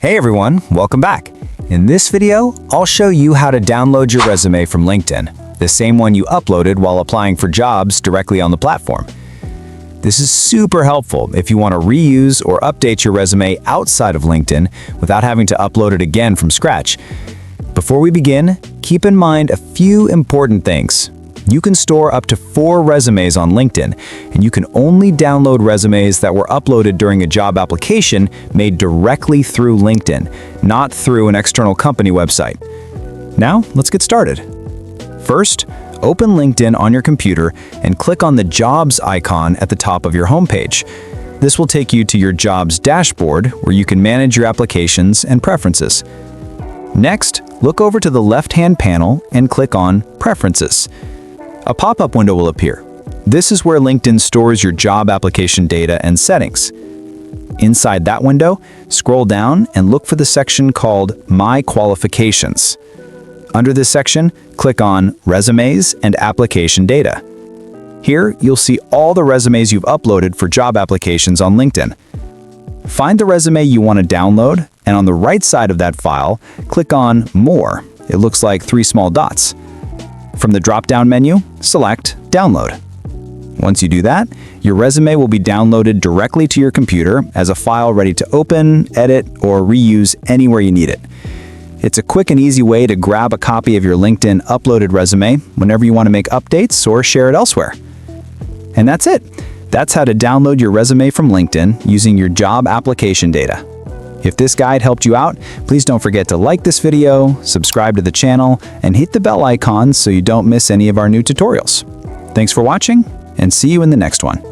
Hey everyone, welcome back. In this video, I'll show you how to download your resume from LinkedIn, the same one you uploaded while applying for jobs directly on the platform. This is super helpful if you want to reuse or update your resume outside of LinkedIn without having to upload it again from scratch. Before we begin, keep in mind a few important things. You can store up to 4 resumes on LinkedIn, and you can only download resumes that were uploaded during a job application made directly through LinkedIn, not through an external company website. Now, let's get started. First, open LinkedIn on your computer and click on the Jobs icon at the top of your homepage. This will take you to your Jobs dashboard, where you can manage your applications and preferences. Next, look over to the left-hand panel and click on Preferences. A pop-up window will appear. This is where LinkedIn stores your job application data and settings. Inside that window, scroll down and look for the section called My Qualifications. Under this section, click on Resumes and Application Data. Here, you'll see all the resumes you've uploaded for job applications on LinkedIn. Find the resume you want to download, and on the right side of that file, click on More. It looks like 3 small dots. From the drop-down menu, select Download. Once you do that, your resume will be downloaded directly to your computer as a file ready to open, edit, or reuse anywhere you need it. It's a quick and easy way to grab a copy of your LinkedIn uploaded resume whenever you want to make updates or share it elsewhere. And that's it. That's how to download your resume from LinkedIn using your job application data. If this guide helped you out, please don't forget to like this video, subscribe to the channel, and hit the bell icon so you don't miss any of our new tutorials. Thanks for watching, and see you in the next one.